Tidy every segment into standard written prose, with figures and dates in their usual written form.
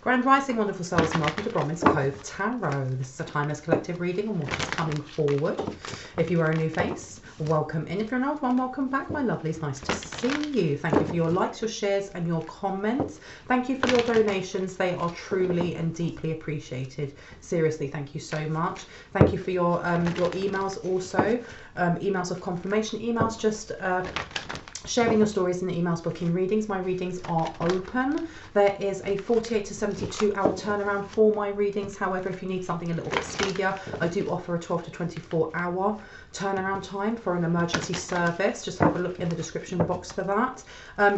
Grand Rising, wonderful souls, and welcome to Bronwen's Cove Tarot. This is a timeless collective reading on what is coming forward. If you are a new face, welcome in. If you're an old one, welcome back, my lovelies. Nice to see you. Thank you for your likes, your shares, and your comments. Thank you for your donations. They are truly and deeply appreciated. Seriously, thank you so much. Thank you for your emails also. Emails of confirmation, emails just sharing your stories in the emails, booking readings. My readings are open. There is a 48 to 72 hour turnaround for my readings. However, if you need something a little bit speedier, I do offer a 12 to 24 hour turnaround time for an emergency service. Just have a look in the description box for that.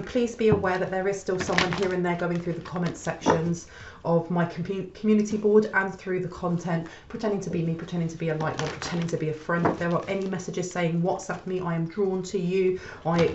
Please be aware that there is still someone here and there going through the comment sections of my community board and through the content, pretending to be me, pretending to be a light one, pretending to be a friend. If there are any messages saying WhatsApp me, I am drawn to you, I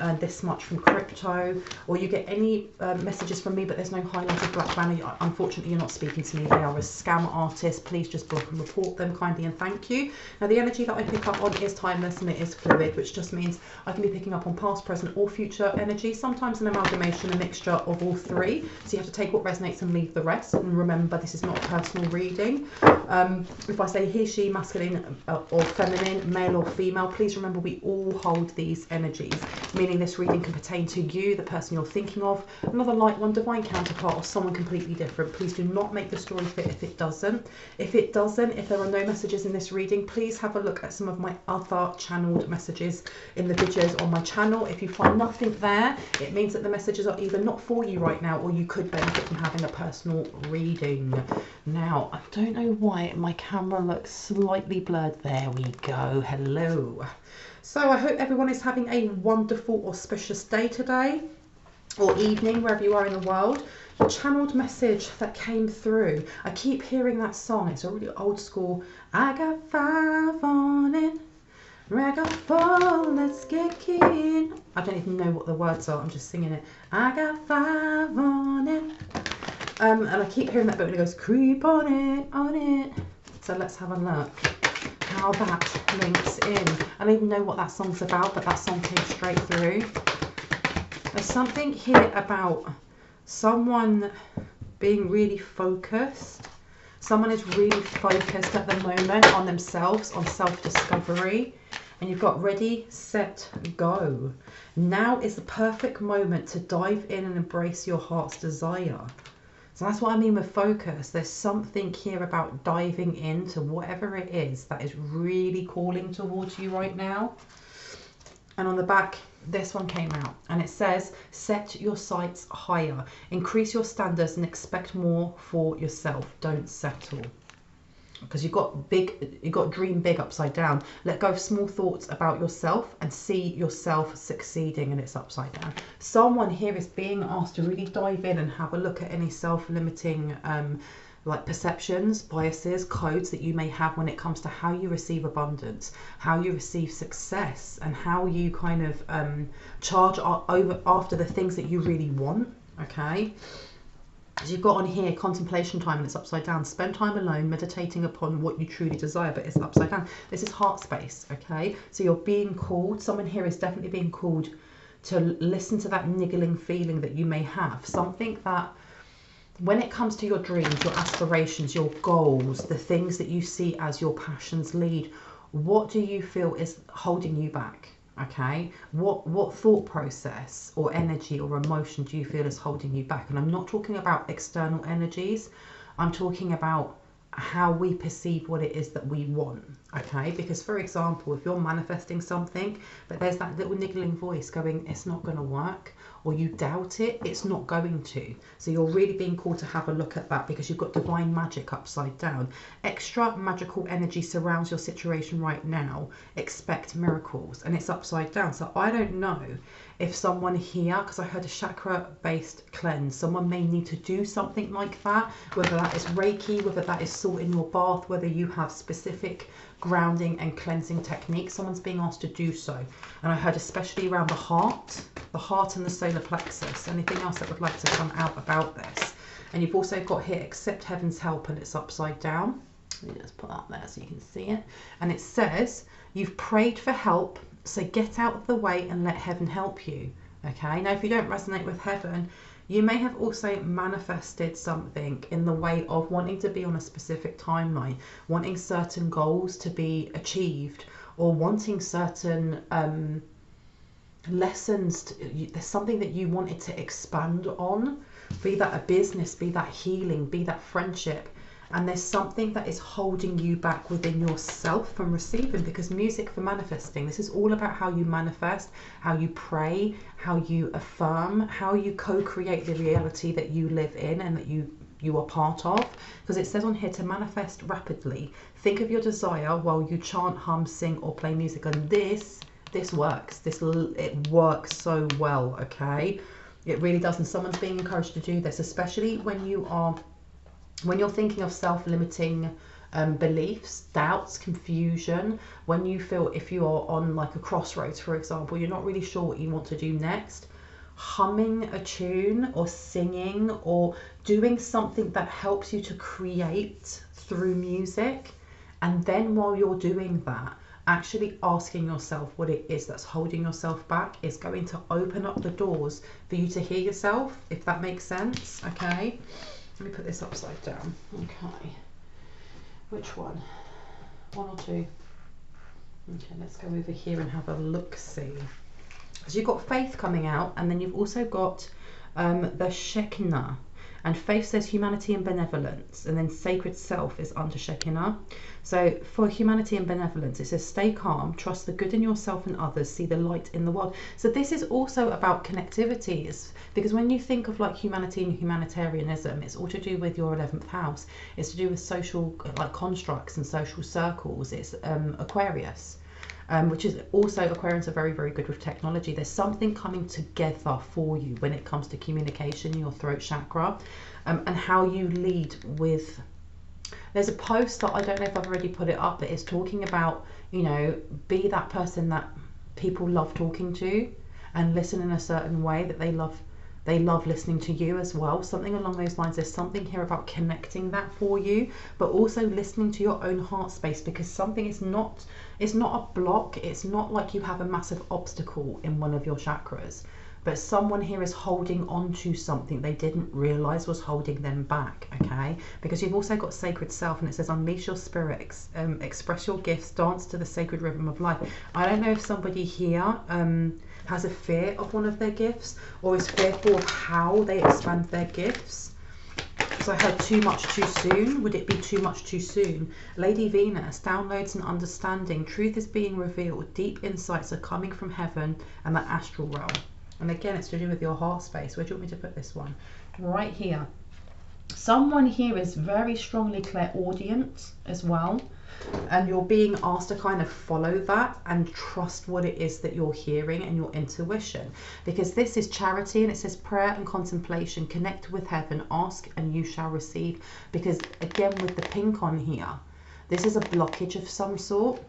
earned this much from crypto, or you get any messages from me but there's no highlighted black banner, unfortunately you're not speaking to me. They are a scam artist. Please just block and report them kindly and thank you. Now the energy that I pick up on is timeless and it is fluid, which just means I can be picking up on past, present or future energy, sometimes an amalgamation, a mixture of all three. So you have to take what resonates and leave the rest, and remember this is not a personal reading. If I say he, she, masculine or feminine, male or female, please remember we all hold these energies, meaning this reading can pertain to you, the person you're thinking of, another light one, divine counterpart, or someone completely different. Please do not make the story fit if it doesn't. If there are no messages in this reading, please have a look at some of my other channeled messages in the videos on my channel. If you find nothing there, it means that the messages are either not for you right now, or you could benefit from having a personal reading. Now, I don't know why my camera looks slightly blurred. There we go. Hello. So I hope everyone is having a wonderful, auspicious day today, or evening, wherever you are in the world. The channeled message that came through, I keep hearing that song. It's a really old school, I got 5 on it, I got 4, let's get keen. I don't even know what the words are, I'm just singing it. I got 5 on it. And I keep hearing that bit when it goes, creep on it. So let's have a look how that links in. I don't even know what that song's about, but that song came straight through. There's something here about someone being really focused. Someone is really focused at the moment on themselves, on self-discovery. And you've got ready, set, go. Now is the perfect moment to dive in and embrace your heart's desire. So that's what I mean with focus. There's something here about diving into whatever it is that is really calling towards you right now. And on the back, this one came out and it says, set your sights higher, increase your standards and expect more for yourself. Don't settle. Because you've got dream big upside down. Let go of small thoughts about yourself and see yourself succeeding, and it's upside down. Someone here is being asked to really dive in and have a look at any self-limiting like perceptions, biases, codes that you may have when it comes to how you receive abundance, how you receive success, and how you kind of charge over after the things that you really want. Okay. As you've got on here, contemplation time, and it's upside down. Spend time alone meditating upon what you truly desire, but it's upside down. This is heart space, okay? So you're being called. Someone here is definitely being called to listen to that niggling feeling that you may have. Something that, when it comes to your dreams, your aspirations, your goals, the things that you see as your passions lead, what do you feel is holding you back? Okay, what thought process or energy or emotion do you feel is holding you back? And I'm not talking about external energies, I'm talking about how we perceive what it is that we want. Okay, because for example, if you're manifesting something but there's that little niggling voice going, it's not going to work, or you doubt it, it's not going to. So you're really being called to have a look at that, because you've got divine magic upside down. Extra magical energy surrounds your situation right now. Expect miracles, and it's upside down. So I don't know if someone here, because I heard a chakra based cleanse, someone may need to do something like that, whether that is Reiki, whether that is salt in your bath, whether you have specific grounding and cleansing techniques. Someone's being asked to do so. And I heard especially around the heart and the solar plexus. Anything else that would like to come out about this? And you've also got here, accept heaven's help, and it's upside down. Let me just put that there so you can see it. And it says, you've prayed for help, so get out of the way and let heaven help you. Okay, now if you don't resonate with heaven, You may have also manifested something in the way of wanting to be on a specific timeline, wanting certain goals to be achieved, or wanting certain lessons. There's something that you wanted to expand on, be that a business, be that healing, be that friendship. And there's something that is holding you back within yourself from receiving, because music for manifesting, this is all about how you manifest, how you pray, how you affirm, how you co-create the reality that you live in and that you are part of. Because it says on here to manifest rapidly. Think of your desire while you chant, hum, sing, or play music. And this works. It works so well, okay? It really does. And someone's being encouraged to do this, especially when you're thinking of self-limiting beliefs, doubts, confusion, when you feel, if you are on like a crossroads, for example, you're not really sure what you want to do next, humming a tune or singing or doing something that helps you to create through music. And then while you're doing that, actually asking yourself what it is that's holding yourself back is going to open up the doors for you to hear yourself, if that makes sense, okay? Let me put this upside down. Okay. Which one? One or two? Okay, let's go over here and have a look-see. So you've got faith coming out, and then you've also got the Shekinah. And faith says humanity and benevolence, and then sacred self is under Shekinah. So for humanity and benevolence, it says stay calm, trust the good in yourself and others, see the light in the world. So this is also about connectivity, because when you think of like humanity and humanitarianism, it's all to do with your 11th house. It's to do with social like constructs and social circles. It's Aquarius. Which is also, Aquarians are very, very good with technology. There's something coming together for you when it comes to communication, your throat chakra, and how you lead with. There's a post that I don't know if I've already put it up, that is talking about, you know, be that person that people love talking to and listen in a certain way that they love listening to you as well. Something along those lines. There's something here about connecting that for you, but also listening to your own heart space, because something is not, it's not a block. It's not like you have a massive obstacle in one of your chakras, but someone here is holding on to something they didn't realize was holding them back, okay? Because you've also got sacred self, and it says unleash your spirit, express your gifts, dance to the sacred rhythm of life. I don't know if somebody here has a fear of one of their gifts, or is fearful of how they expand their gifts. So I heard too much too soon. Would it be too much too soon? Lady Venus, downloads and understanding. Truth is being revealed. Deep insights are coming from heaven and the astral realm. And again, it's to do with your heart space. Where do you want me to put this one? Right here. Someone here is very strongly clairaudient as well. And you're being asked to kind of follow that and trust what it is that you're hearing and your intuition. Because this is charity, and it says prayer and contemplation. Connect with heaven, ask and you shall receive. Because again, with the pink on here, this is a blockage of some sort.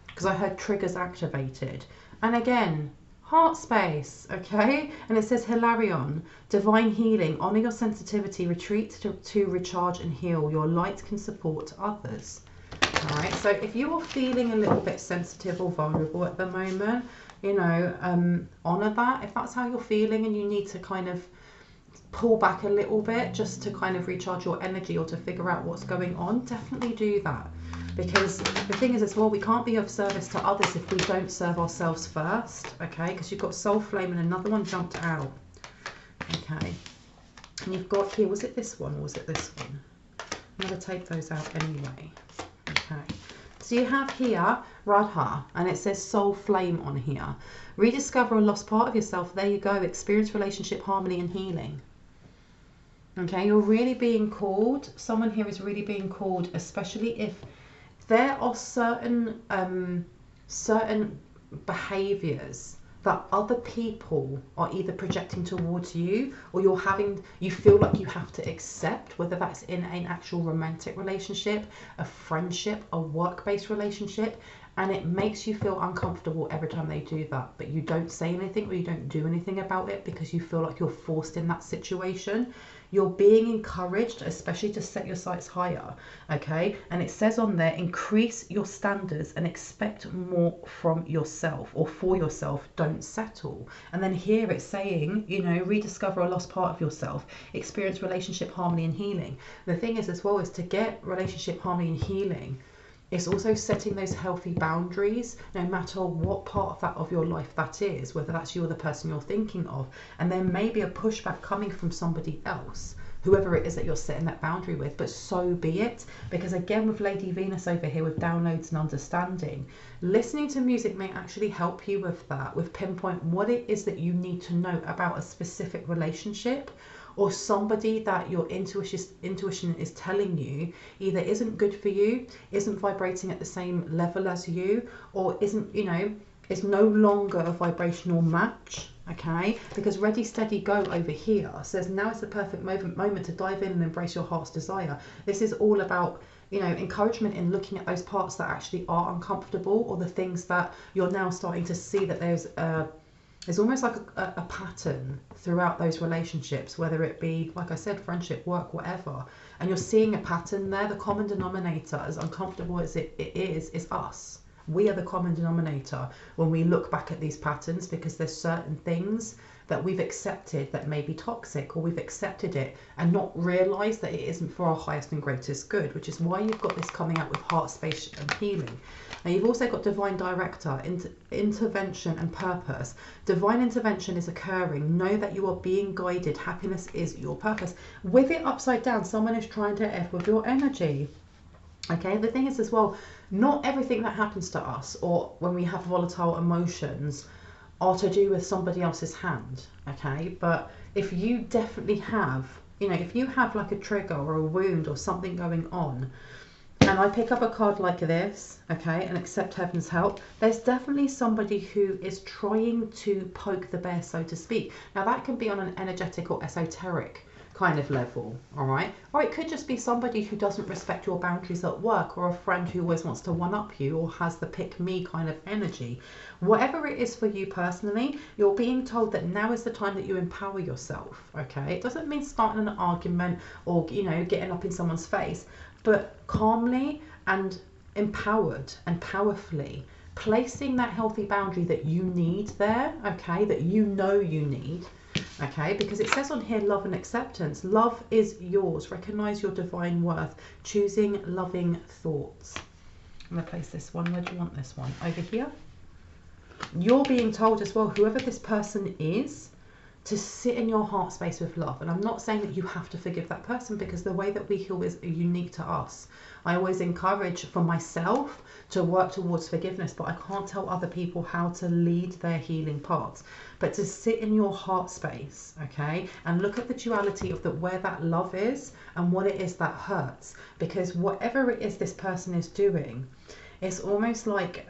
Because I heard triggers activated. And again, heart space, okay? And it says Hilarion, divine healing, honor your sensitivity, retreat to recharge and heal. Your light can support others. All right, so if you are feeling a little bit sensitive or vulnerable at the moment, you know, honor that. If that's how you're feeling and you need to kind of pull back a little bit just to kind of recharge your energy or to figure out what's going on, definitely do that. Because the thing is as well, we can't be of service to others if we don't serve ourselves first, okay? Because you've got Soul Flame and another one jumped out, okay? And you've got here, was it this one or was it this one? I'm going to take those out anyway, okay? So you have here Radha, and it says Soul Flame on here. Rediscover a lost part of yourself. There you go. Experience relationship harmony and healing. Okay, you're really being called. Someone here is really being called, especially if there are certain behaviors that other people are either projecting towards you, or you feel like you have to accept, whether that's in an actual romantic relationship, a friendship, a work-based relationship, and it makes you feel uncomfortable every time they do that, but you don't say anything or you don't do anything about it because you feel like you're forced in that situation. You're being encouraged, especially to set your sights higher, okay? And it says on there, increase your standards and expect more from yourself or for yourself. Don't settle. And then here it's saying, you know, rediscover a lost part of yourself, experience relationship harmony and healing. The thing is as well is to get relationship harmony and healing, it's also setting those healthy boundaries, no matter what part of that of your life that is, whether that's you or the person you're thinking of. And there may be a pushback coming from somebody else, whoever it is that you're setting that boundary with, but so be it. Because again, with Lady Venus over here with downloads and understanding, listening to music may actually help you with that, with pinpoint what it is that you need to know about a specific relationship, or somebody that your intuition is telling you either isn't good for you, isn't vibrating at the same level as you, or isn't, you know, is no longer a vibrational match, okay? Because ready, steady, go over here says now is the perfect moment to dive in and embrace your heart's desire. This is all about, you know, encouragement in looking at those parts that actually are uncomfortable, or the things that you're now starting to see that there's almost like a pattern throughout those relationships, whether it be, like I said, friendship, work, whatever. And you're seeing a pattern there. The common denominator, as uncomfortable as it is us. We are the common denominator when we look back at these patterns, because there's certain things that we've accepted that may be toxic, or we've accepted it and not realised that it isn't for our highest and greatest good, which is why you've got this coming out with heart space and healing. Now you've also got divine director, intervention and purpose. Divine intervention is occurring. Know that you are being guided. Happiness is your purpose. With it upside down, someone is trying to F with your energy. Okay, the thing is as well, not everything that happens to us or when we have volatile emotions are to do with somebody else's hand, okay? But if you definitely have, you know, if you have like a trigger or a wound or something going on, and I pick up a card like this, okay, and accept heaven's help, there's definitely somebody who is trying to poke the bear, so to speak. Now that can be on an energetic or esoteric kind of level, all right? Or it could just be somebody who doesn't respect your boundaries at work, or a friend who always wants to one-up you, or has the pick me kind of energy. Whatever it is for you personally, you're being told that now is the time that you empower yourself, okay? It doesn't mean starting an argument or, you know, getting up in someone's face, but calmly and empowered and powerfully placing that healthy boundary that you need there, okay, that you know you need. Okay, because it says on here, love and acceptance. Love is yours. Recognize your divine worth. Choosing loving thoughts. I'm going to place this one. Where do you want this one? Over here. You're being told as well, whoever this person is, to sit in your heart space with love. And I'm not saying that you have to forgive that person, because the way that we heal is unique to us. I always encourage for myself to work towards forgiveness, but I can't tell other people how to lead their healing paths. But to sit in your heart space, okay, and look at the duality of where that love is and what it is that hurts. Because whatever it is this person is doing, it's almost like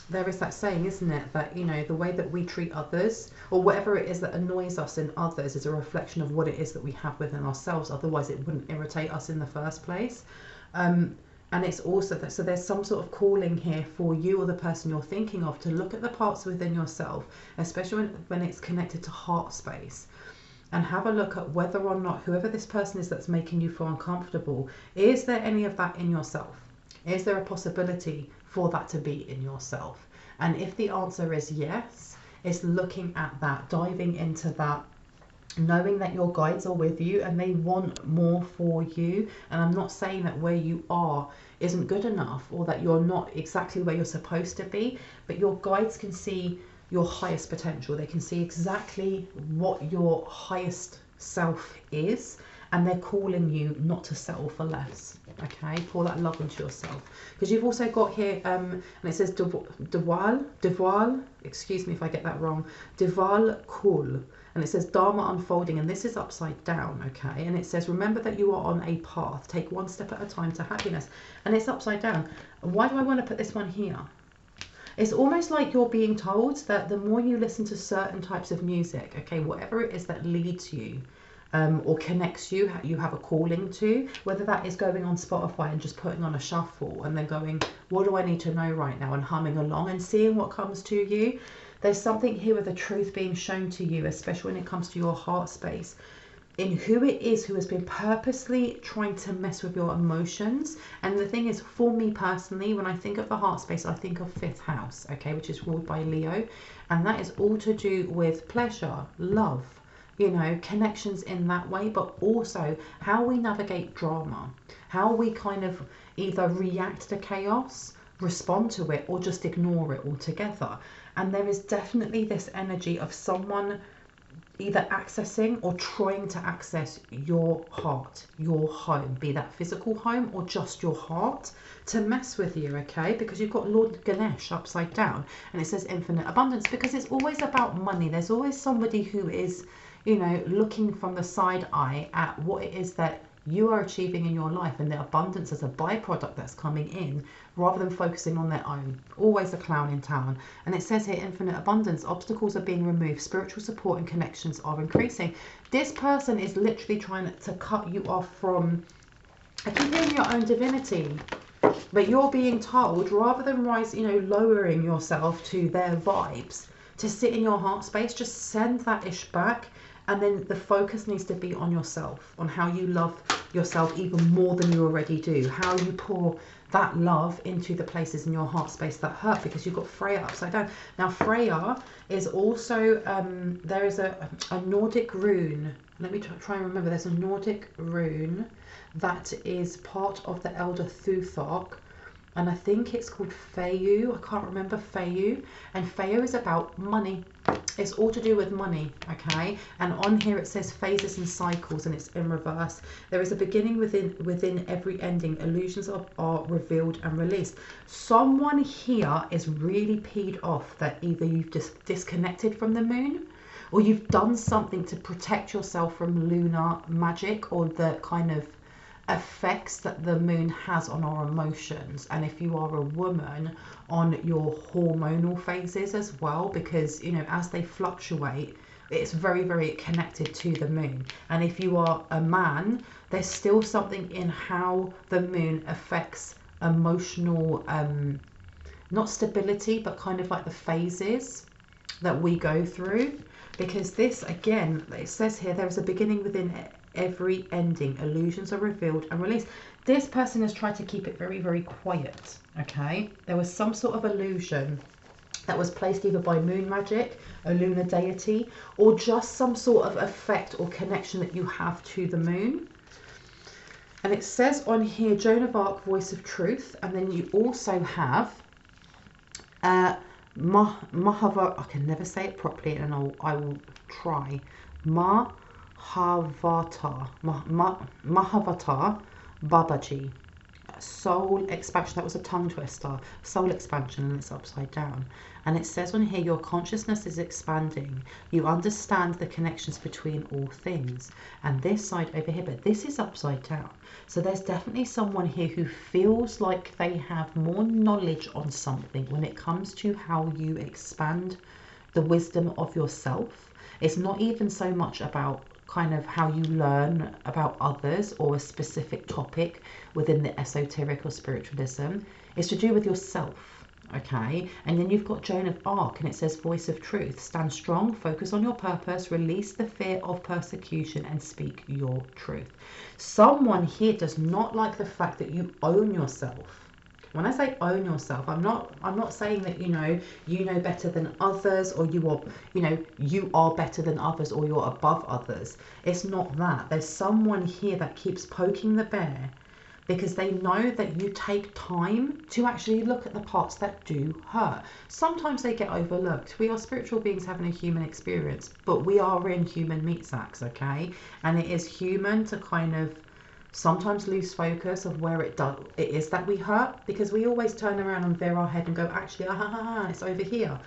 there is that saying, isn't it, that, you know, the way that we treat others, or whatever it is that annoys us in others, is a reflection of what it is that we have within ourselves. Otherwise it wouldn't irritate us in the first place. And it's also that, so there's some sort of calling here for you or the person you're thinking of to look at the parts within yourself, especially when it's connected to heart space, and have a look at whether or not whoever this person is that's making you feel uncomfortable, is there any of that in yourself? Is there a possibility for that to be in yourself? And if the answer is yes, it's looking at that, diving into that, knowing that your guides are with you and they want more for you. And I'm not saying that where you are isn't good enough, or that you're not exactly where you're supposed to be, but your guides can see your highest potential. They can see exactly what your highest self is, and they're calling you not to settle for less. Okay, pour that love into yourself. Because you've also got here, and it says Deval, excuse me if I get that wrong, Deval Kul. And it says Dharma unfolding, and this is upside down, okay? And it says, remember that you are on a path. Take one step at a time to happiness. And it's upside down. Why do I want to put this one here? It's almost like you're being told that the more you listen to certain types of music, okay, whatever it is that leads you, or connects you, you have a calling to, whether that is going on Spotify and just putting on a shuffle and then going, what do I need to know right now, and humming along and seeing what comes to you. There's something here with the truth being shown to you, especially when it comes to your heart space, in who it is who has been purposely trying to mess with your emotions. And the thing is, for me personally, when I think of the heart space, I think of 5th house, okay, which is ruled by Leo, and that is all to do with pleasure, love, you know, connections in that way, but also how we navigate drama, how we kind of either react to chaos, respond to it, or just ignore it altogether. And there is definitely this energy of someone either accessing or trying to access your heart, your home, be that physical home or just your heart, to mess with you, okay? Because you've got Lord Ganesh upside down and it says infinite abundance, because it's always about money. There's always somebody who is, you know, looking from the side eye at what it is that you are achieving in your life and the abundance as a byproduct that's coming in, rather than focusing on their own. Always a clown in town. And it says here, infinite abundance, obstacles are being removed, spiritual support and connections are increasing. This person is literally trying to cut you off from, I keep hearing your own divinity, but you're being told, rather than lowering yourself to their vibes, to sit in your heart space, just send that ish back. And then the focus needs to be on yourself, on how you love yourself even more than you already do, how you pour that love into the places in your heart space that hurt, because you've got Freya upside down. Now Freya is also, there is a Nordic rune. Let me try and remember. There's a Nordic rune that is part of the Elder Thuthark, and I think it's called Feyu. I can't remember Feyu. And Feyu is about money. It's all to do with money, okay? And on here it says phases and cycles, and it's in reverse. There is a beginning within every ending. Illusions are revealed and released. Someone here is really peed off that either you've just disconnected from the moon, or you've done something to protect yourself from lunar magic, or the kind of effects that the moon has on our emotions. And if you are a woman, on your hormonal phases as well, because, you know, as they fluctuate, it's very, very connected to the moon. And if you are a man, there's still something in how the moon affects emotional, not stability, but kind of like the phases that we go through. Because this, again, it says here, there is a beginning within every ending. Illusions are revealed and released. This person has tried to keep it very, very quiet, okay? There was some sort of illusion that was placed either by moon magic, a lunar deity, or just some sort of effect or connection that you have to the moon. And it says on here, Joan of Arc, voice of truth. And then you also have Mahava, I can never say it properly, and I will try. Mahavatar Babaji. Soul expansion. That was a tongue twister. Soul expansion, and it's upside down. And it says on here, your consciousness is expanding. You understand the connections between all things. And this side over here, but this is upside down. So there's definitely someone here who feels like they have more knowledge on something when it comes to how you expand the wisdom of yourself. It's not even so much about kind of how you learn about others or a specific topic within the esoteric or spiritualism. It's to do with yourself, okay? And then you've got Joan of Arc, and it says voice of truth. Stand strong, focus on your purpose, release the fear of persecution, and speak your truth. Someone here does not like the fact that you own yourself. When I say own yourself, I'm not saying that, you know better than others, or you are better than others, or you're above others. It's not that. There's someone here that keeps poking the bear because they know that you take time to actually look at the parts that do hurt. Sometimes they get overlooked. We are spiritual beings having a human experience, but we are in human meat sacks, okay? And it is human to kind of sometimes lose focus of where it is that we hurt, because we always turn around and veer our head and go, actually, it's over here.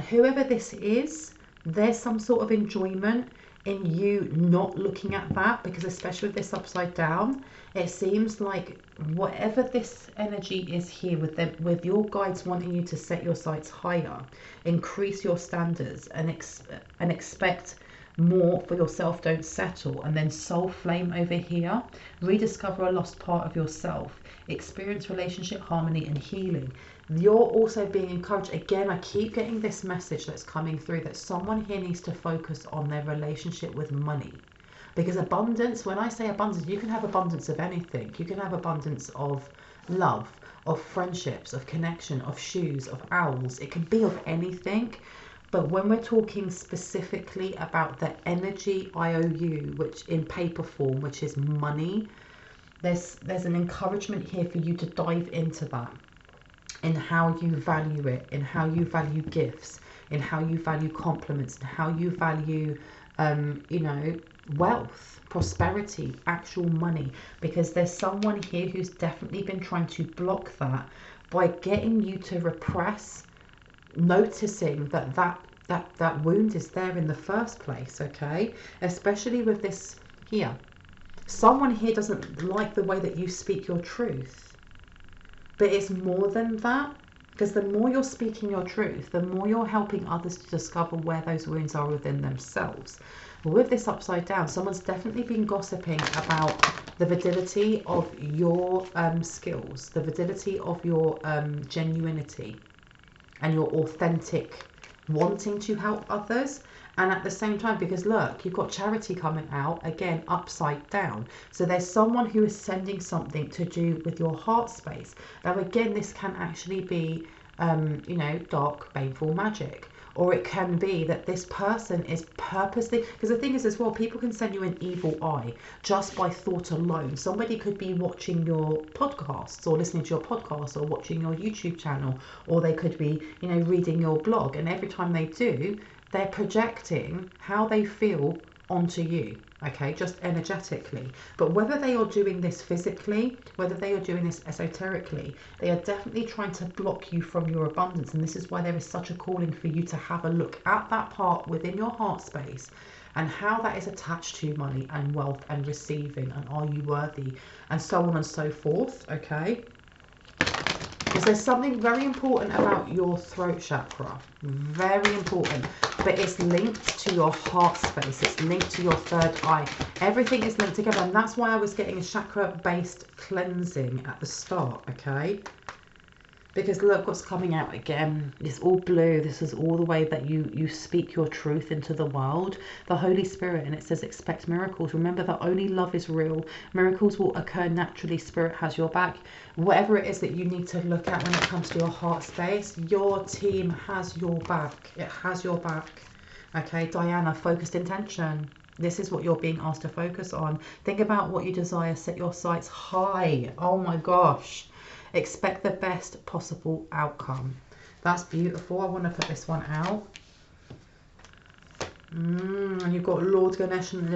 Whoever this is, there's some sort of enjoyment in you not looking at that, because especially with this upside down, it seems like whatever this energy is here with your guides wanting you to set your sights higher, increase your standards, and expect more for yourself, don't settle. And then soul flame over here, rediscover a lost part of yourself, experience relationship harmony and healing. You're also being encouraged. Again, I keep getting this message that's coming through that someone here needs to focus on their relationship with money. Because abundance, when I say abundance, you can have abundance of anything. You can have abundance of love, of friendships, of connection, of shoes, of owls. It can be of anything. But when we're talking specifically about the energy IOU, which in paper form, which is money, there's an encouragement here for you to dive into that, in how you value it, in how you value gifts, in how you value compliments, and how you value, you know, wealth, prosperity, actual money. Because there's someone here who's definitely been trying to block that by getting you to repress, noticing that wound is there in the first place, okay? Especially with this here. Someone here doesn't like the way that you speak your truth. But it's more than that, because the more you're speaking your truth, the more you're helping others to discover where those wounds are within themselves. But with this upside down, someone's definitely been gossiping about the validity of your skills, the validity of your genuinity and your authentic wanting to help others. And at the same time, because look, you've got charity coming out, again, upside down. So there's someone who is sending something to do with your heart space. Now, again, this can actually be, you know, dark, baneful magic. Or it can be that this person is purposely, because the thing is as well, people can send you an evil eye just by thought alone. Somebody could be watching your podcasts or listening to your podcasts or watching your YouTube channel, or they could be, you know, reading your blog. And every time they do, they're projecting how they feel onto you, okay, just energetically. But whether they are doing this physically, whether they are doing this esoterically, they are definitely trying to block you from your abundance. And this is why there is such a calling for you to have a look at that part within your heart space and how that is attached to money and wealth and receiving, and are you worthy, and so on and so forth, okay? Because there's something very important about your throat chakra, very important, but it's linked to your heart space, it's linked to your third eye. Everything is linked together, and that's why I was getting a chakra-based cleansing at the start, okay? Because look what's coming out again. It's all blue. This is all the way that you speak your truth into the world. The Holy Spirit, and it says expect miracles. Remember that only love is real. Miracles will occur naturally. Spirit has your back. Whatever it is that you need to look at when it comes to your heart space, your team has your back. It has your back. Okay, Diana, focused intention. This is what you're being asked to focus on. Think about what you desire. Set your sights high. Oh my gosh. Expect the best possible outcome. That's beautiful. I want to put this one out. And you've got Lord Ganesh and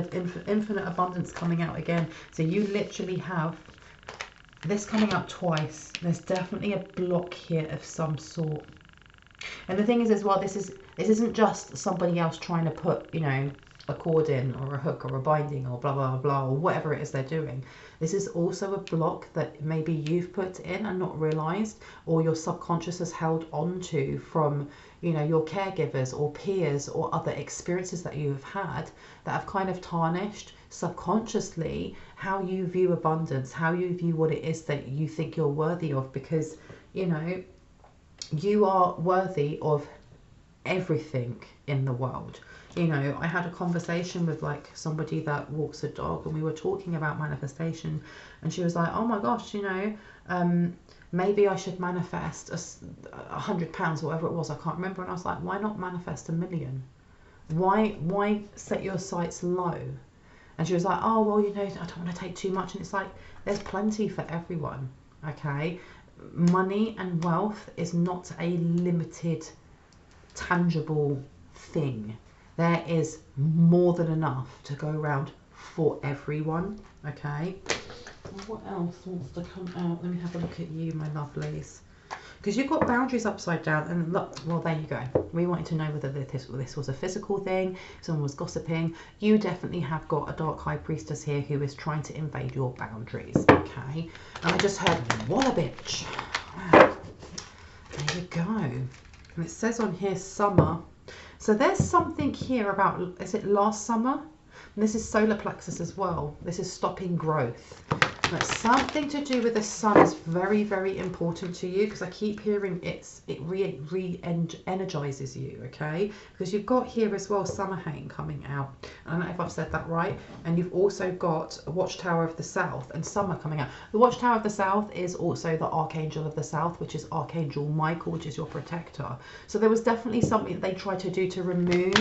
infinite abundance coming out again. So you literally have this coming out twice. There's definitely a block here of some sort. And the thing is as well, this isn't just somebody else trying to put, you know, a cord in or a hook or a binding or blah blah blah or whatever it is they're doing. This is also a block that maybe you've put in and not realized, or your subconscious has held on to from, you know, your caregivers or peers or other experiences that you've had that have kind of tarnished subconsciously how you view abundance, how you view what it is that you think you're worthy of. Because, you know, you are worthy of everything in the world. You know, I had a conversation with like somebody that walks a dog, and we were talking about manifestation, and she was like, oh my gosh, you know, maybe I should manifest £100, whatever it was, I can't remember. And I was like, why not manifest 1 million? Why set your sights low? And she was like, oh well, you know, I don't want to take too much. And it's like, there's plenty for everyone, okay? Money and wealth is not a limited tangible thing. There is more than enough to go around for everyone, okay? What else wants to come out? Let me have a look at you, my lovelies. Because you've got boundaries upside down, and look, well, there you go. We wanted to know whether this was a physical thing, someone was gossiping. You definitely have got a dark high priestess here who is trying to invade your boundaries, okay? And I just heard, what a bitch. Wow. There you go. And it says on here, summer. So there's something here about, is it last summer? And this is solar plexus as well. This is stopping growth. But something to do with the sun is very, very important to you, because I keep hearing it re-energizes you, okay? Because you've got here as well Samhain coming out. I don't know if I've said that right. And you've also got a Watchtower of the South and summer coming out. The Watchtower of the South is also the Archangel of the South, which is Archangel Michael, which is your protector. So there was definitely something that they tried to do to remove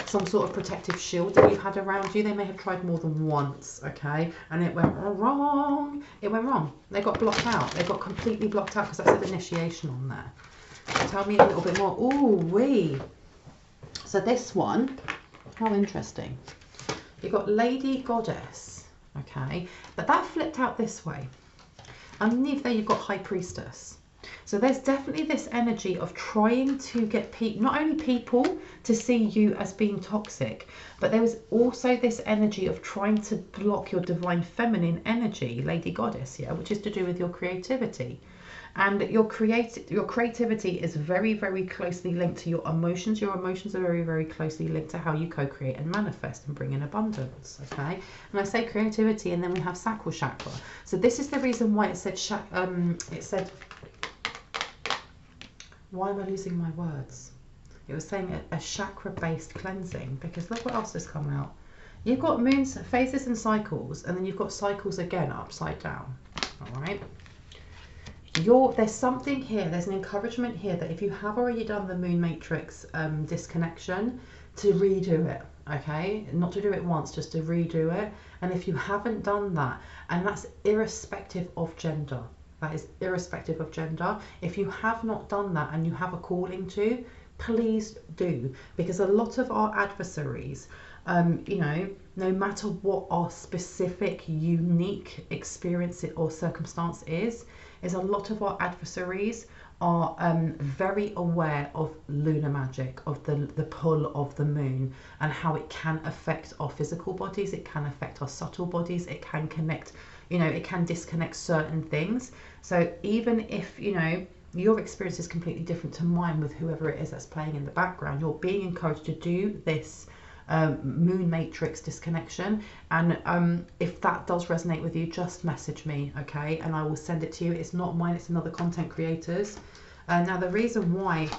some sort of protective shield that you've had around you. They may have tried more than once, okay? And it went wrong. It went wrong. They got blocked out. They got completely blocked out because I said initiation on there. Tell me a little bit more. Ooh wee. So this one, how interesting. You've got Lady Goddess, okay? But that flipped out this way. Underneath there you've got High Priestess. So there's definitely this energy of trying to get not only people to see you as being toxic, but there was also this energy of trying to block your divine feminine energy, Lady Goddess, yeah, which is to do with your creativity. And your creativity is very, very closely linked to your emotions. Your emotions are very, very closely linked to how you co-create and manifest and bring in abundance, okay? And I say creativity, and then we have sacral chakra. So this is the reason why it said, why am I losing my words? It was saying a chakra-based cleansing, because look what else has come out. You've got moons, phases and cycles, and then you've got cycles again upside down, all right? There's something here, there's an encouragement here that if you have already done the moon matrix disconnection, to redo it, okay? Not to do it once, just to redo it. And if you haven't done that, and that's irrespective of gender, that is irrespective of gender. If you have not done that and you have a calling to, please do, because a lot of our adversaries, you know, no matter what our specific, unique experience or circumstance is a lot of our adversaries are very aware of lunar magic, of the pull of the moon, and how it can affect our physical bodies, it can affect our subtle bodies, it can connect, you know, it can disconnect certain things. So even if, you know, your experience is completely different to mine with whoever it is that's playing in the background, you're being encouraged to do this moon matrix disconnection. And if that does resonate with you, just message me, okay, and I will send it to you. It's not mine, it's another content creator's. Now the reason why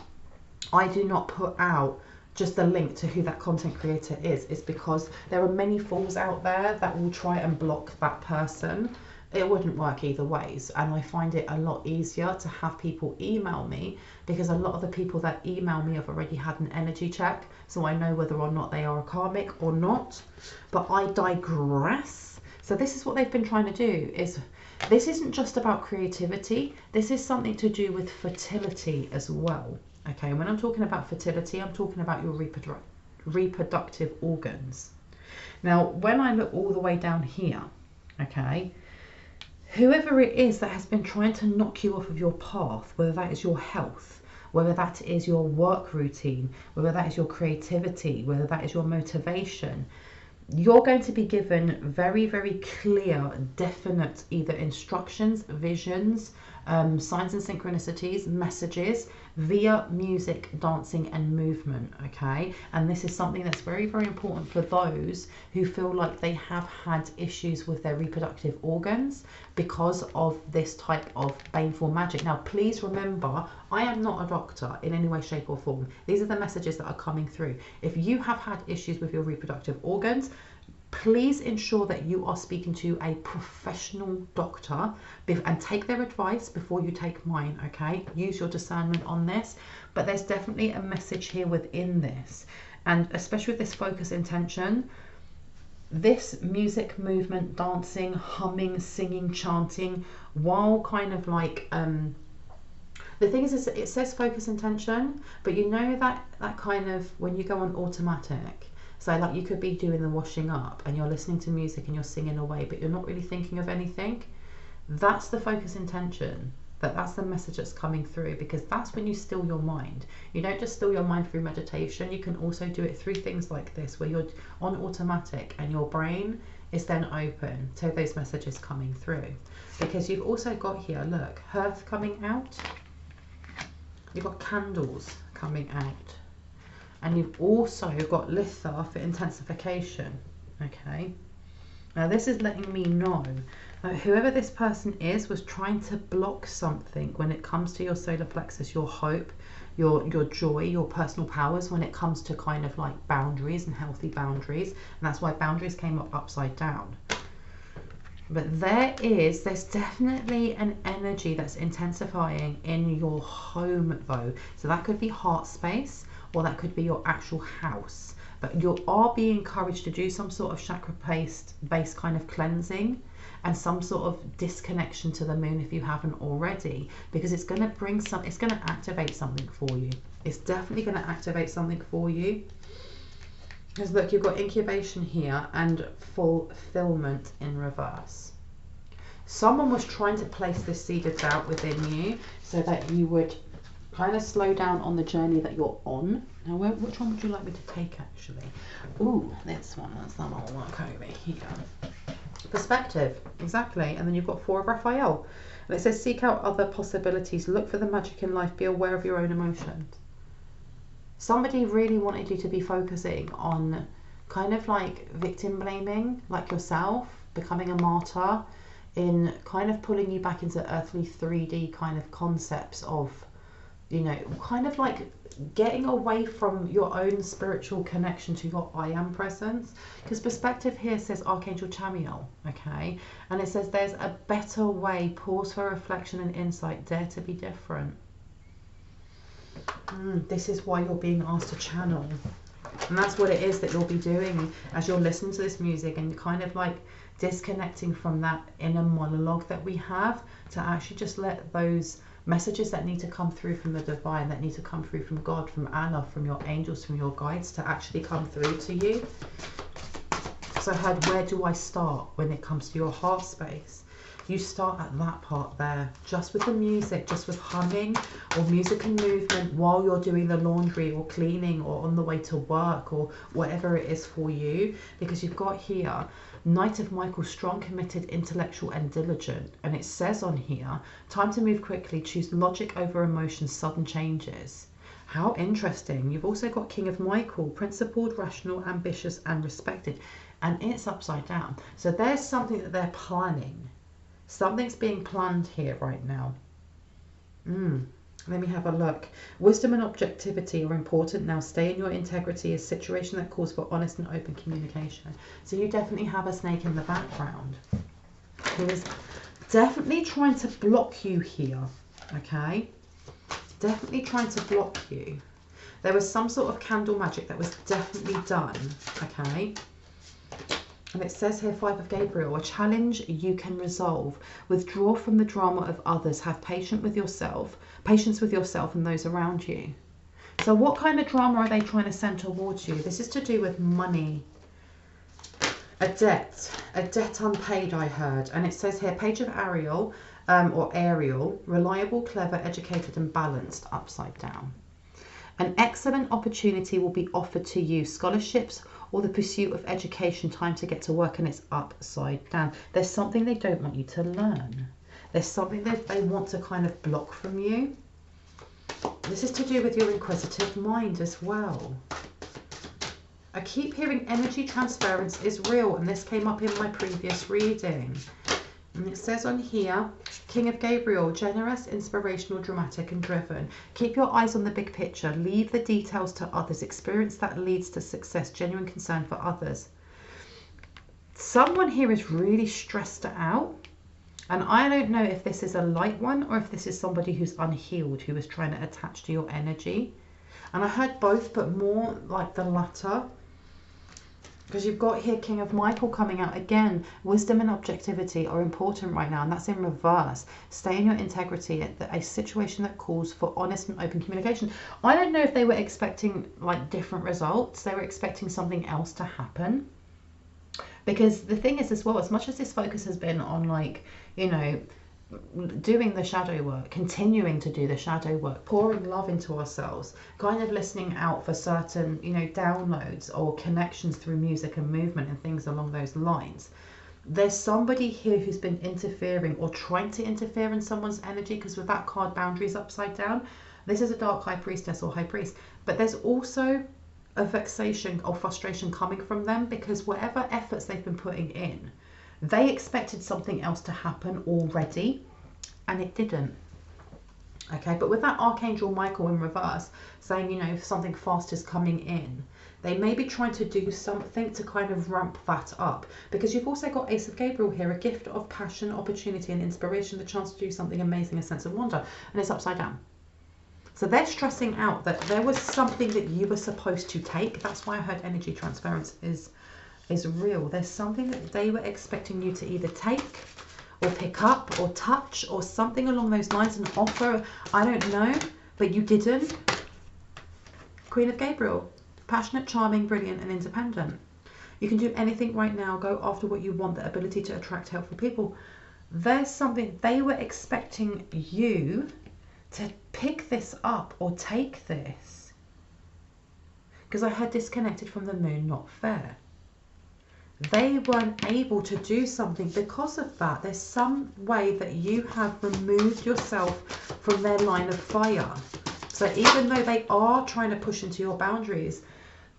I do not put out just the link to who that content creator is because there are many fools out there that will try and block that person. It wouldn't work either ways, and I find it a lot easier to have people email me, because a lot of the people that email me have already had an energy check, so I know whether or not they are a karmic or not. But I digress. So this is what they've been trying to do, is this isn't just about creativity, this is something to do with fertility as well. Okay, when I'm talking about fertility, I'm talking about your reproductive organs. Now when I look all the way down here, okay, whoever it is that has been trying to knock you off of your path, whether that is your health, whether that is your work routine, whether that is your creativity, whether that is your motivation, you're going to be given very, very clear, definite either instructions, visions, signs and synchronicities, messages via music, dancing and movement, okay? And this is something that's very, very important for those who feel like they have had issues with their reproductive organs because of this type of baneful magic. Now, please remember, I am not a doctor in any way, shape or form. These are the messages that are coming through. If you have had issues with your reproductive organs, please ensure that you are speaking to a professional doctor and take their advice before you take mine, okay? Use your discernment on this, but there's definitely a message here within this, and especially with this focus intention, this music, movement, dancing, humming, singing, chanting, while kind of like the thing is it says focus intention, but you know that kind of when you go on automatic. So like you could be doing the washing up and you're listening to music and you're singing away, but you're not really thinking of anything. That's the focus intention. That's the message that's coming through, because that's when you still your mind. You don't just still your mind through meditation. You can also do it through things like this, where you're on automatic and your brain is then open to those messages coming through. Because you've also got here, look, hearth coming out. You've got candles coming out. And you've also got Litha for intensification. Okay. Now this is letting me know that whoever this person is was trying to block something when it comes to your solar plexus, your hope, your joy, your personal powers, when it comes to kind of like boundaries and healthy boundaries. And that's why boundaries came up upside down. But there's definitely an energy that's intensifying in your home though. So that could be heart space, or that could be your actual house. But you are being encouraged to do some sort of chakra-based kind of cleansing and some sort of disconnection to the moon if you haven't already, because it's going to bring some, it's going to activate something for you. It's definitely going to activate something for you. Because look, you've got incubation here and fulfillment in reverse. Someone was trying to place this seed of doubt within you so that you would kind of slow down on the journey that you're on. Now, which one would you like me to take actually? Ooh, this one. That's that one. Work over here. Perspective, exactly. And then you've got 4 of Raphael. And it says, seek out other possibilities. Look for the magic in life. Be aware of your own emotions. Somebody really wanted you to be focusing on kind of like victim blaming, like yourself, becoming a martyr, in kind of pulling you back into earthly 3D kind of concepts of, you know, kind of like getting away from your own spiritual connection to your I am presence. Because perspective here says Archangel Chamuel, okay? And it says there's a better way, pause for reflection and insight, dare to be different. This is why you're being asked to channel. And that's what it is that you'll be doing as you're listening to this music and kind of like disconnecting from that inner monologue that we have, to actually just let those messages that need to come through from the divine, that need to come through from God, from Allah, from your angels, from your guides, to actually come through to you. So where do I start when it comes to your heart space? You start at that part there, just with the music, just with humming or music and movement while you're doing the laundry or cleaning or on the way to work or whatever it is for you. Because you've got here, Knight of Michael, strong, committed, intellectual and diligent. And it says on here, time to move quickly, choose logic over emotion, sudden changes. How interesting. You've also got King of Michael, principled, rational, ambitious and respected. And it's upside down. So there's something that they're planning. Something's being planned here right now. Let me have a look. Wisdom and objectivity are important now. Stay in your integrity. A situation that calls for honest and open communication. So you definitely have a snake in the background who is definitely trying to block you here. Okay? Definitely trying to block you. There was some sort of candle magic that was definitely done. Okay? And it says here, 5 of Gabriel, a challenge you can resolve. Withdraw from the drama of others. Have patience with yourself and those around you. So what kind of drama are they trying to send towards you? This is to do with money. A debt unpaid, I heard. And it says here, Page of Ariel, or Ariel, reliable, clever, educated and balanced, upside down. An excellent opportunity will be offered to you. Scholarships or the pursuit of education, time to get to work, and it's upside down. There's something they don't want you to learn. There's something that they want to kind of block from you. This is to do with your inquisitive mind as well. I keep hearing energy transference is real, and this came up in my previous reading. And it says on here, King of Gabriel, generous, inspirational, dramatic and driven. Keep your eyes on the big picture. Leave the details to others. Experience that leads to success. Genuine concern for others. Someone here is really stressed out. And I don't know if this is a light one or if this is somebody who's unhealed, who is trying to attach to your energy. And I heard both, but more like the latter. Because you've got here King of Michael coming out again. Wisdom and objectivity are important right now, and that's in reverse. Stay in your integrity. A situation that calls for honest and open communication. I don't know if they were expecting like different results. They were expecting something else to happen. Because the thing is as well, as much as this focus has been on like, you know, doing the shadow work, continuing to do the shadow work, pouring love into ourselves, kind of listening out for certain, you know, downloads or connections through music and movement and things along those lines. There's somebody here who's been interfering or trying to interfere in someone's energy, because with that card, boundaries upside down, this is a dark high priestess or high priest. But there's also of vexation or frustration coming from them, because whatever efforts they've been putting in, they expected something else to happen already and it didn't. Okay, but with that Archangel Michael in reverse saying, you know, something fast is coming in, they may be trying to do something to kind of ramp that up, because you've also got Ace of Gabriel here, a gift of passion, opportunity and inspiration, the chance to do something amazing, a sense of wonder, and it's upside down. So they're stressing out that there was something that you were supposed to take. That's why I heard energy transference is real. There's something that they were expecting you to either take or pick up or touch or something along those lines, and offer. I don't know, but you didn't. Queen of Gabriel, passionate, charming, brilliant and independent. You can do anything right now, go after what you want, the ability to attract helpful people. There's something they were expecting you to pick this up or take this, because I had disconnected from the moon, not fair. They weren't able to do something because of that. There's some way that you have removed yourself from their line of fire. So even though they are trying to push into your boundaries,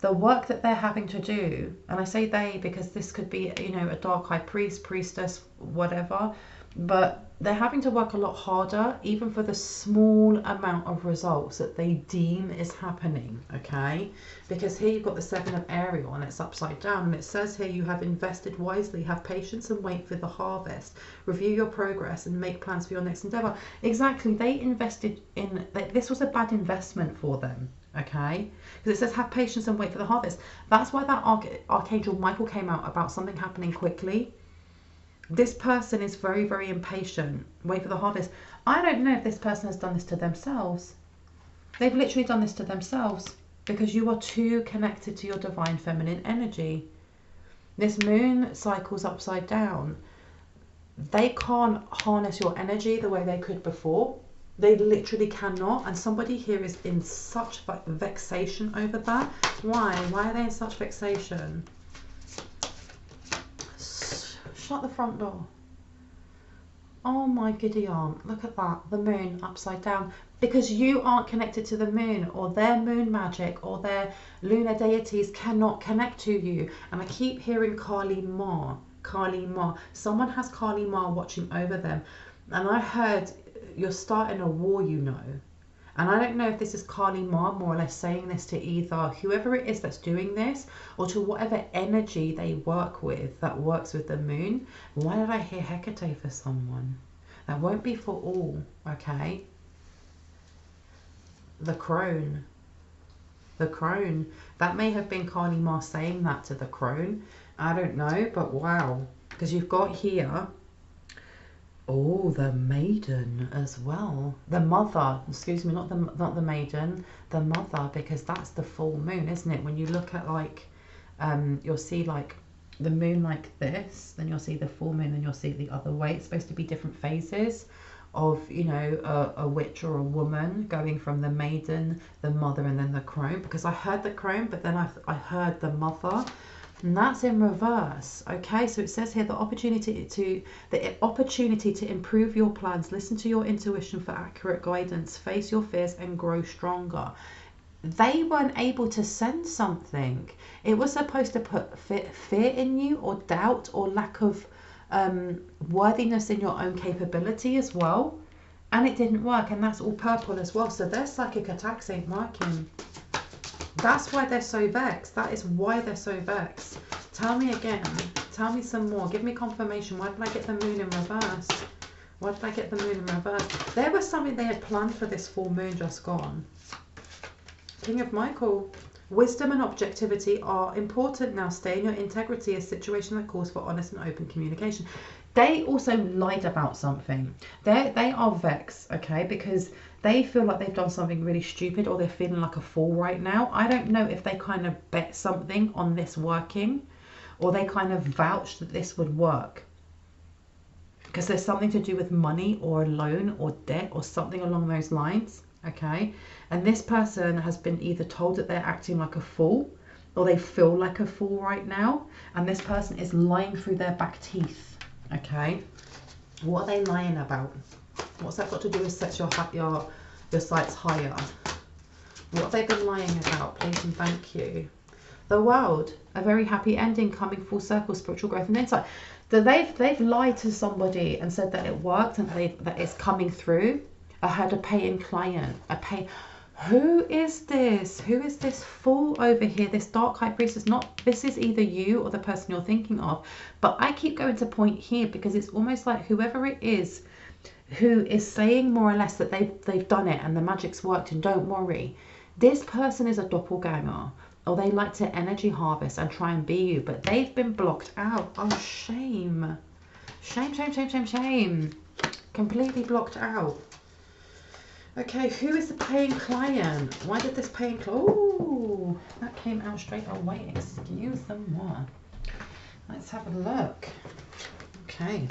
the work that they're having to do, and I say they because this could be, you know, a dark high priest, priestess, whatever, but they're having to work a lot harder, even for the small amount of results that they deem is happening, okay? Because here you've got the Seven of Ariel and it's upside down, and it says here, you have invested wisely, have patience and wait for the harvest, review your progress and make plans for your next endeavor. Exactly, they invested in, this was a bad investment for them, okay? Because it says have patience and wait for the harvest. That's why that Archangel Michael came out about something happening quickly. This person is very, very impatient. Wait for the harvest. I don't know if this person has done this to themselves. They've literally done this to themselves, because you are too connected to your divine feminine energy. This moon cycle's upside down. They can't harness your energy the way they could before. They literally cannot. And somebody here is in such vexation over that. Why? Why are they in such vexation? Shut the front door. Oh my giddy aunt, look at that, the moon upside down. Because you aren't connected to the moon, or their moon magic or their lunar deities cannot connect to you. And I keep hearing Kali Ma, Kali Ma. Someone has Kali Ma watching over them. And I heard you're starting a war, you know. And I don't know if this is Kali Ma more or less saying this to either whoever it is that's doing this, or to whatever energy they work with that works with the moon. Why did I hear Hecate for someone? That won't be for all, okay? The crone. The crone. That may have been Kali Ma saying that to the crone. I don't know, but wow. Because you've got here, oh, the maiden as well. The mother, excuse me, not the maiden, the mother, because that's the full moon, isn't it? When you look at like, you'll see like the moon like this, then you'll see the full moon, then you'll see it the other way. It's supposed to be different phases of, you know, a witch or a woman going from the maiden, the mother, and then the crone. Because I heard the crone, but then I heard the mother. And that's in reverse, okay? So it says here the opportunity to improve your plans, listen to your intuition for accurate guidance, face your fears and grow stronger. They weren't able to send something. It was supposed to put fear in you, or doubt, or lack of worthiness in your own capability as well. And it didn't work, and that's all purple as well. So their psychic attacks ain't working. That's why they're so vexed. That is why they're so vexed. Tell me again. Tell me some more. Give me confirmation. Why did I get the moon in reverse? Why did I get the moon in reverse? There was something they had planned for this full moon just gone. King of Michael. Wisdom and objectivity are important now. Stay in your integrity. A situation that calls for honest and open communication. They also lied about something. They are vexed, okay, because they feel like they've done something really stupid, or they're feeling like a fool right now. I don't know if they kind of bet something on this working, or they kind of vouched that this would work. Because there's something to do with money or a loan or debt or something along those lines, okay? And this person has been either told that they're acting like a fool, or they feel like a fool right now. And this person is lying through their back teeth. Okay, what are they lying about? What's that got to do with set your sights higher? What have they been lying about? Please and thank you. The World, a very happy ending, coming full circle, spiritual growth and insight. They've lied to somebody and said that it worked and that it's coming through. I had a paying client, who is this? Who is this fool over here? This dark high priestess. This is either you or the person you're thinking of. But I keep going to point here because it's almost like whoever it is who is saying more or less that they've done it and the magic's worked and don't worry. This person is a doppelganger, or they like to energy harvest and try and be you, but they've been blocked out. Oh, shame. Shame, shame, shame, shame, shame. Completely blocked out. Okay, who is the paying client? Why did this paying client... Oh, that came out straight away. Excuse the moi. Let's have a look. Okay.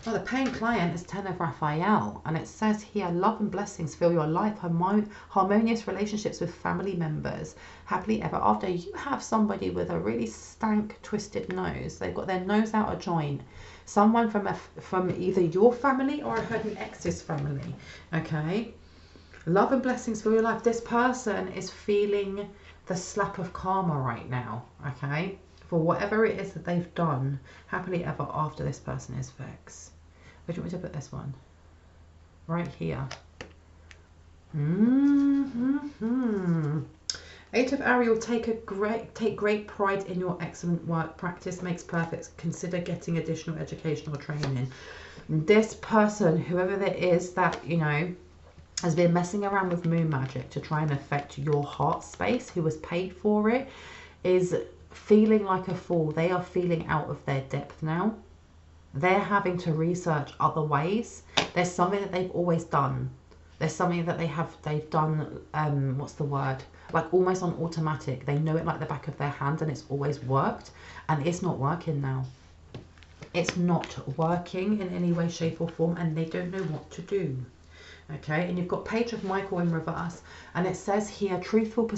Well, the paying client is 10 of Raphael. And it says here, love and blessings fill your life. Harmonious relationships with family members. Happily ever after. You have somebody with a really stank, twisted nose. They've got their nose out of joint. Someone from either your family or I heard an ex's family. Okay. Love and blessings for your life. This person is feeling the slap of karma right now, okay? For whatever it is that they've done, happily ever after this person is vexed. Where do you want me to put this one? Right here. Eight of Ariel, take great pride in your excellent work. Practice makes perfect. Consider getting additional educational training. This person, whoever that is that, you know, has been messing around with moon magic to try and affect your heart space, who was paid for it, is feeling like a fool. They are feeling out of their depth now. They're having to research other ways. There's something that they've always done. There's something that they've done, what's the word? Like almost on automatic. They know it like the back of their hand and it's always worked. And it's not working now. It's not working in any way, shape or form, and they don't know what to do. Okay, and you've got Page of Michael in reverse, and it says here, truthful,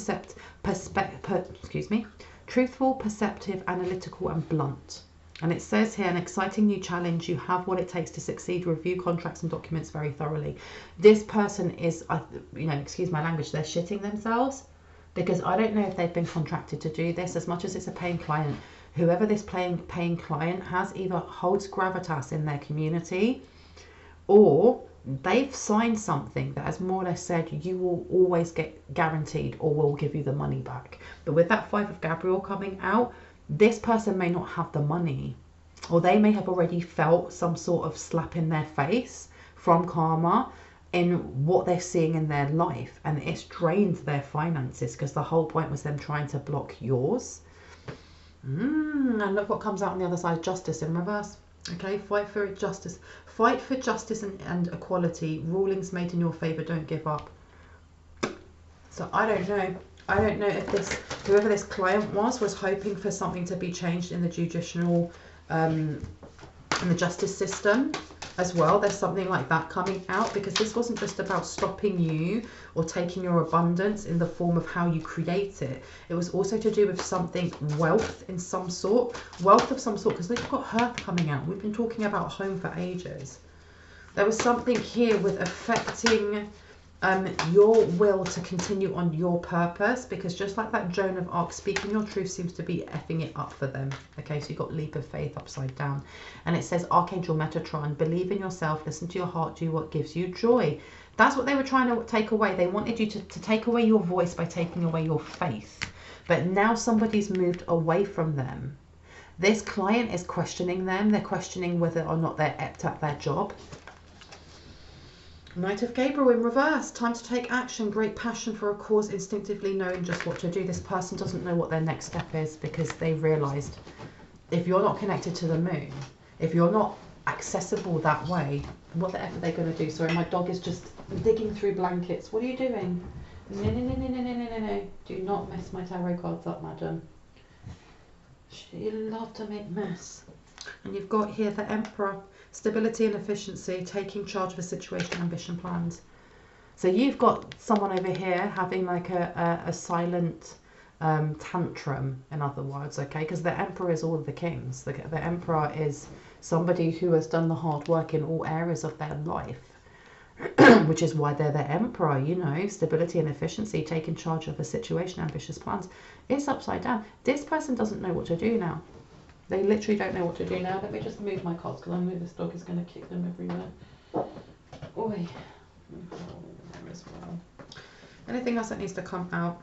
truthful, perceptive, analytical, and blunt. And it says here, an exciting new challenge. You have what it takes to succeed. Review contracts and documents very thoroughly. This person is, you know, excuse my language, they're shitting themselves, because I don't know if they've been contracted to do this. As much as it's a paying client, whoever this paying client has either holds gravitas in their community, or they've signed something that has more or less said you will always get guaranteed or we'll give you the money back. But with that 5 of Gabriel coming out, this person may not have the money, or they may have already felt some sort of slap in their face from karma in what they're seeing in their life, and it's drained their finances because the whole point was them trying to block yours. And look what comes out on the other side. Justice in reverse. Okay, fight for justice. Fight for justice and equality. Rulings made in your favour. Don't give up. So I don't know. I don't know if this, whoever this client was hoping for something to be changed in the judicial, in the justice system as well. There's something like that coming out, because this wasn't just about stopping you or taking your abundance in the form of how you create it. It was also to do with something, wealth in some sort, wealth of some sort, because they've got Hearth coming out. We've been talking about home for ages. There was something here with affecting your will to continue on your purpose, because just like that Joan of Arc, speaking your truth seems to be effing it up for them. Okay, so you've got leap of faith upside down, and it says Archangel Metatron, believe in yourself, listen to your heart, do what gives you joy. That's what they were trying to take away. They wanted you to take away your voice by taking away your faith, but now somebody's moved away from them. This client is questioning them. They're questioning whether or not they're apt at their job. Knight of Gabriel in reverse. Time to take action. Great passion for a cause, instinctively knowing just what to do. This person doesn't know what their next step is, because they realised if you're not connected to the moon, if you're not accessible that way, what the F are they going to do? Sorry, my dog is just digging through blankets. What are you doing? No, no, no, no, no, no, no, no, no. Do not mess my tarot cards up, madam. She loves to make mess. And you've got here the Emperor. Stability and efficiency, taking charge of a situation, ambition, plans. So you've got someone over here having like a silent tantrum, in other words, okay? Because the Emperor is all of the kings. The Emperor is somebody who has done the hard work in all areas of their life. which is why they're the emperor, you know, stability and efficiency, taking charge of a situation, ambitious plans. It's upside down. This person doesn't know what to do now. They literally don't know what to do now. Let me just move my cards because I know this dog is going to kick them everywhere. Oi. There as well. Anything else that needs to come out?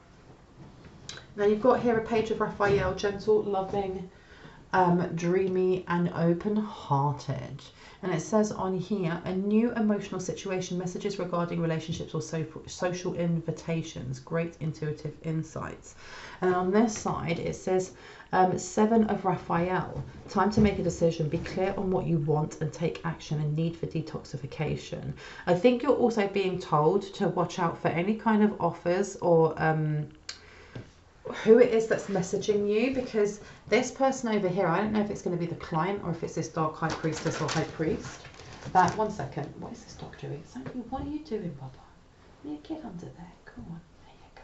Now you've got here a page of Raphael, gentle, loving, dreamy and open-hearted. And it says on here, a new emotional situation, messages regarding relationships or social invitations, great intuitive insights. And on this side, it says 7 of Raphael, time to make a decision, be clear on what you want and take action, and need for detoxification. I think you're also being told to watch out for any kind of offers or who it is that's messaging you, because this person over here, I don't know if it's going to be the client or if it's this dark high priestess or high priest. That, one second, what is this dog doing? Sophie, what are you doing, Baba? Yeah, get under there, come on, there you go.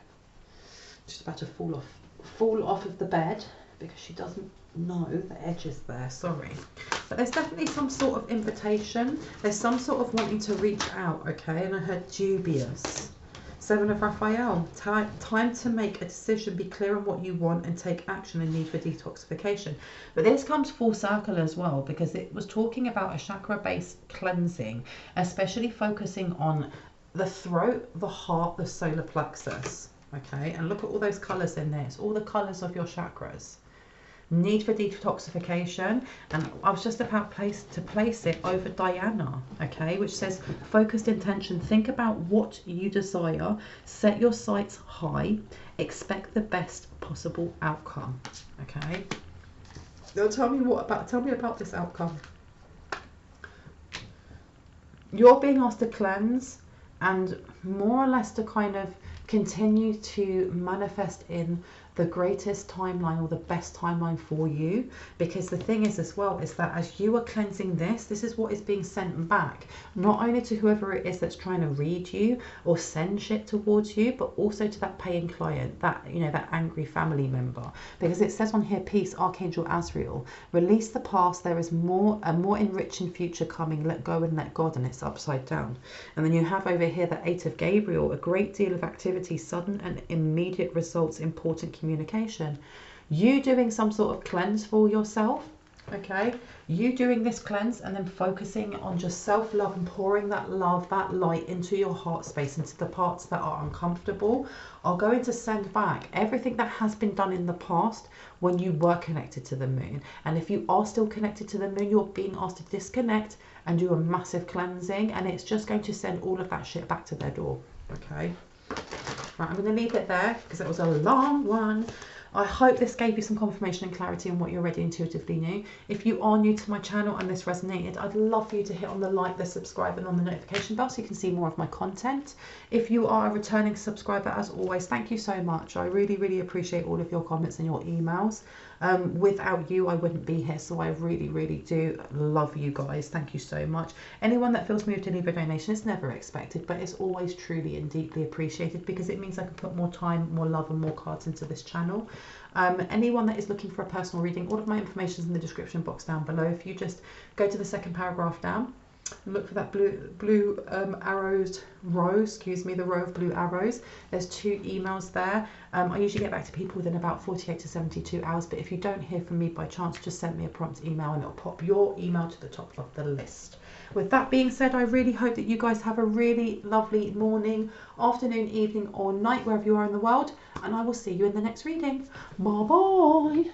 Just about to fall off of the bed because she doesn't know the edge is there, sorry. But there's definitely some sort of invitation. There's some sort of wanting to reach out, okay? And I heard dubious. 7 of Raphael, time to make a decision, be clear on what you want and take action, and need for detoxification. But this comes full circle as well, because it was talking about a chakra-based cleansing, especially focusing on the throat, the heart, the solar plexus. Okay, and look at all those colours in there. It's all the colours of your chakras. Need for detoxification, and I was just about to place it over Diana, okay, which says focused intention, think about what you desire, set your sights high, expect the best possible outcome. Okay, now tell me about this outcome. You're being asked to cleanse and more or less to kind of continue to manifest in the greatest timeline or the best timeline for you, because the thing is as well is that as you are cleansing this is what is being sent back, not only to whoever it is that's trying to read you or send shit towards you, but also to that paying client, that, you know, that angry family member, because it says on here, peace, Archangel Azrael, release the past, there is a more enriching future coming, let go and let God, and it's upside down. And then you have over here the 8 of Gabriel, a great deal of activity, sudden and immediate results, important communication. You doing some sort of cleanse for yourself, okay? You doing this cleanse and then focusing on just self-love and pouring that love, that light into your heart space, into the parts that are uncomfortable, are going to send back everything that has been done in the past when you were connected to the moon. And if you are still connected to the moon, you're being asked to disconnect and do a massive cleansing, and it's just going to send all of that shit back to their door, okay? Right, I'm going to leave it there because it was a long one. I hope this gave you some confirmation and clarity on what you already intuitively knew. If you are new to my channel and this resonated, I'd love for you to hit on the like, the subscribe and on the notification bell so you can see more of my content. If you are a returning subscriber, as always, thank you so much. I really, really appreciate all of your comments and your emails. Without you, I wouldn't be here, so I really, really do love you guys. Thank you so much. Anyone that feels moved to leave a donation, it's never expected, but it's always truly and deeply appreciated, because it means I can put more time, more love and more cards into this channel. Anyone that is looking for a personal reading, all of my information is in the description box down below. If you just go to the second paragraph down and look for that blue arrows row, the row of blue arrows, there's 2 emails there. I usually get back to people within about 48 to 72 hours, but if you don't hear from me by chance, just send me a prompt email and it'll pop your email to the top of the list. With that being said, I really hope that you guys have a really lovely morning, afternoon, evening or night, wherever you are in the world, and I will see you in the next reading. Bye bye.